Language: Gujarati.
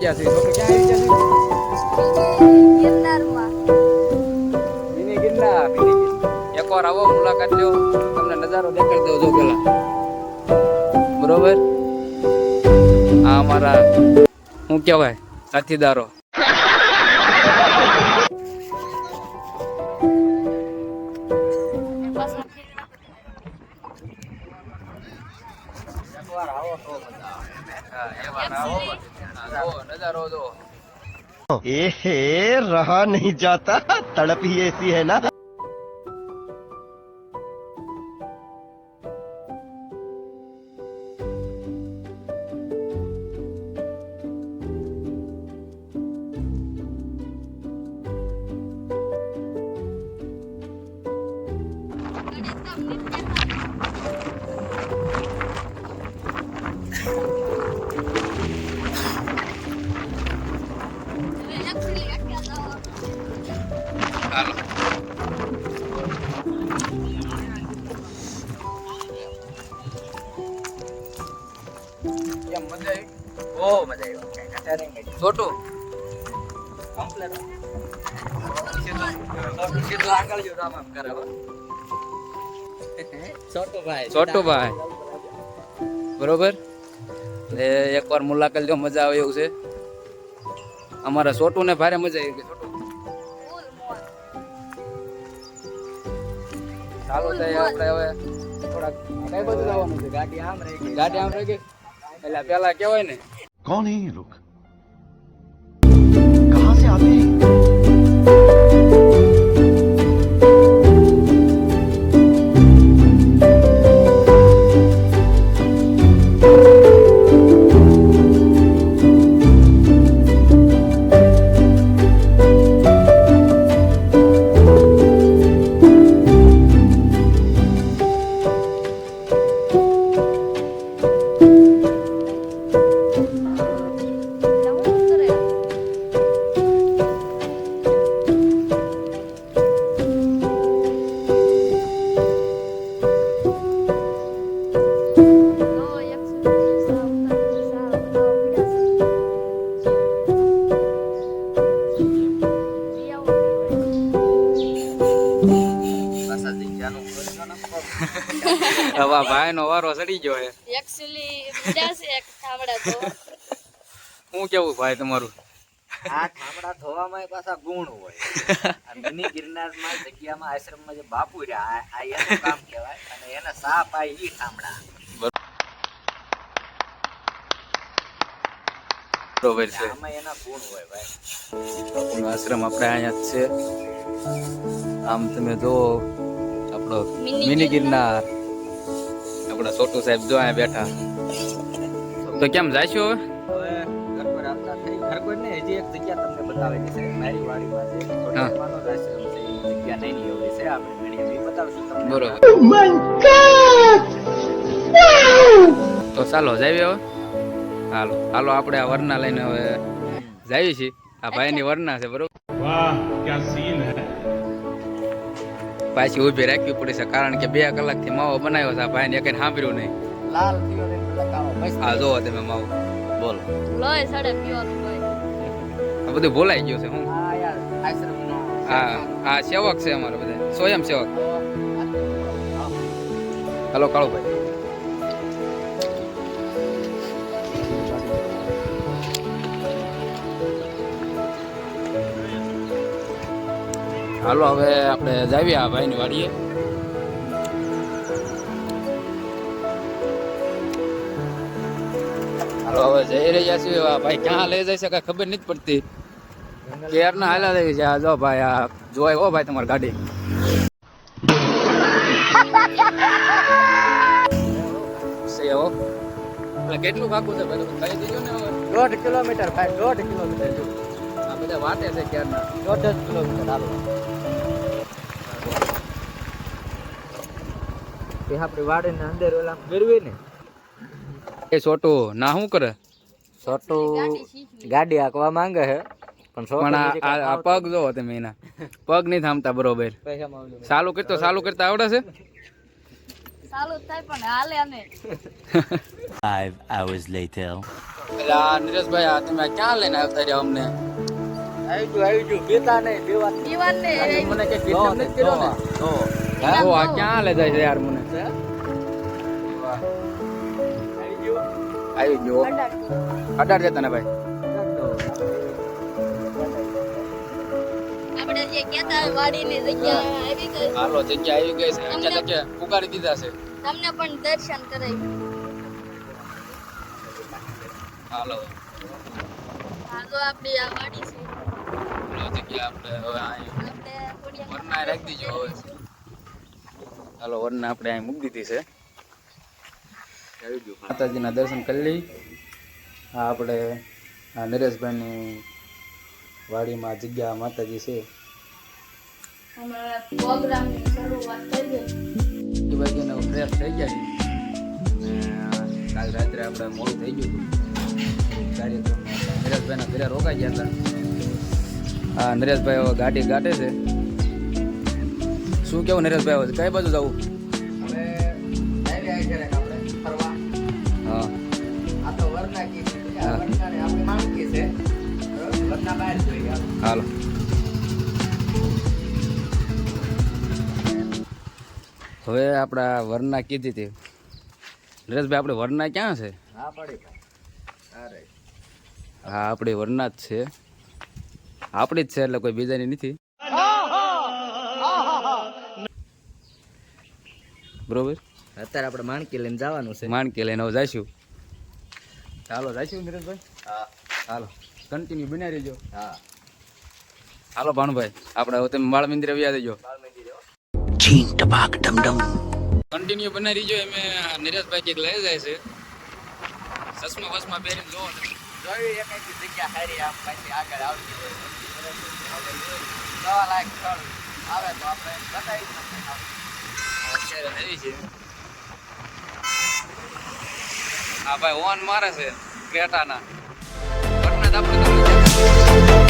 ગયા છીએ. છોટું ક્યાં આવી ગયા છે? મિની ગિરનાર. એકવાર આવો, મુલાકાત લ્યો, તમને નજારો દેખાડી દઉં જો પેલા. બરોબર, આ અમારા શું કહેવાય સાથીદારો. नजारो दो रहा नहीं जाता तड़प ही ऐसी है ना। छोटू छोटू भाई बरोबर एक बार मुलाकात लो मजा આવે એવું છે અમારા છોટુ ને ભારે મજા આવી ગઈ છોટુ ચાલો તો આપણે હવે થોડા કઈ બાજુ જવાનું છે ગાડી આમ રહી ગઈ એટલે પેલા કહેવાય ને कौन है ये लोग कहां से आते हैं હવે ભાઈ નો વારો ચડી ગયો છે એક્ચ્યુઅલી બીજા છે એક ઠામડા તો હું કેવું ભાઈ તમારું આ ઠામડા ધોવામાં પાછા ગુણ હોય આ મિની ગિરનારમાં જગ્યામાં આશ્રમમાં જે બાપુ રહ્યા આ એનું કામ કહેવાય અને એને સાપ આ ઈ ઠામડા બરોબર છે આમાં એના ગુણ હોય ભાઈ બાપુનો આશ્રમ આપણે અહીંયા જ છે આમ તમે જો આપણો મિની ગિરનાર આપણા છોટુ સાહેબ જો અહીંયા બેઠા તો કેમ જાયશો હવે ઘર પર આવતા થઈ ઘર પર ને હજી એક જગ્યા તમને બતાવેલી છે મારી વાડીમાં છે થોડી માનો આશ્રમ છે એ જગ્યા નહીં એવી છે આપણે ઘણી એવી બતાવશું તમને બરોબર તો ચાલો જઈએ હવે હાલો હાલો આપણે આ વરના લઈને હવે જઈએ છીએ આ ભાઈની વરના છે બરોબર વાહ ક્યા સીન હે પાછી ઊભી રાખવી પડે છે કારણ કે 2 કલાકથી માવો બનાવ્યો છે આ ભાઈને એકને સાંભળ્યું નહીં લાલ પીળો ને લગાવો મસ્ત આ જોવો તમે માવો બોલો લોય સાડે પીવાનું હોય આ બધું ભૂલાઈ ગયું છે હું આ યાર આશ્રમનો આ સેવક છે અમારા બધા સ્વયં સેવક હલો કાળુભાઈ હાલો હવે આપણે જાવીએ આ ભાઈની વાડીએ હાલો હવે જઈ રહ્યા છીએ આ ભાઈ ક્યાં લઈ જાય છે કઈ ખબર નથી પડતી ક્યારના હાલા થઈ છે આ જો ભાઈ આ જોઈ હો ભાઈ તમારી ગાડી છે હો એટલે કેટલું કાકું છે ભાઈ કહી દીધું ને હવે 1.5 કિલોમીટર ભાઈ 1.5 કિલોમીટર જો આ બધા વાટે છે ક્યારના 1.5 કિલોમીટર હાલો કે આપણી વાડીના અંદર ઓલા ગરવી ને એ છોટું ના શું કરે છોટું ગાડી હાંકવા માંગે છે પણ આ પગ જોવો તમે એના પગ નહીં થામતા બરોબર ચાલુ કરતા આવડે છે ચાલુ જ થાય પણ હાલે અમે 5 hours later. એટલે આ નરેશભાઈ આ તમે ક્યાં લઈને આવતા રહ્યા અમને આવી ગયું પીતા નહીં પીવા દીવાન ને મને કઈ કીધું નથી કર્યો ને હા તો આ ક્યાં લઈ જાય છે યાર મને આવી ગયો 18 જતા ને ભાઈ આપણે જે કહેતા હોય વાડીની જગ્યા આવી ગઈ હાલો જગ્યા આવી ગઈ છે અત્યારે કે પુકારી દીધા છે તમને પણ દર્શન કરાવી હાલો આ જો આપણી આ વાડી છે હાલો જગ્યા આપણે હવે અહીં આપણે થોડી વરના રાખી દીજો હવે હાલો વરના આપણે અહીં મૂકી દીધી છે માતાજીના દર્શન કરી લઈ આ આપણે આ નરેશભાઈની વાડીમાં જગ્યા માતાજી છે અમારા પ્રોગ્રામની શરૂઆત થઈ ગઈ એ બાજુને ફ્રેશ થઈ ગયા છે અને કાલ રાત્રે આપણે મોડું થઈ ગયું હતું કાર્યક્રમમાં નરેશભાઈના ઘરે રોકાઈ ગયા હતા હા નરેશભાઈ હવે ગાડી ગાટે છે શું કેવું નરેશભાઈ હવે કઈ બાજુ જવું હવે આવી છે આપણે ફરવા હા આ તો વરના કી છે આ વરનાને આપણે માંગી છે વરના બહાર જોઈએ હાલો હવે આપણા વરના કીધી હતી નરેશભાઈ આપણે વરના ક્યાં છે હા પડી અરે હા આપણી વરના જ છે આપણી જ છે એટલે કોઈ બીજાની નથી બરોબર અત્યારે આપણે માણકી લઈને જવાનું છે માણકી લઈને હવે જઈશું ચાલો જઈશું નરેશભાઈ હા હાલો કન્ટિન્યુ બન્યા રહેજો હા હાલો ભાણુભાઈ આપણે હવે તમે બાળ મંદિરે વ્યા દેજો Ching tabak dum dum. Continue બના રહીજો એમે નરેશભાઈ કંઈક લઈ જાય છે ચશ્મા વસમાં પહેરીને જોવો ને જોયું એક એક જગ્યા હારી આમ પાછી આગળ આવતી હોય દવા લાયક સ્થળ આવે તો આપણે બતાવી શકીએ અત્યારે એવી છે હા ભાઈ ઓન મારે છે ક્રેટાના ઘટના આપણે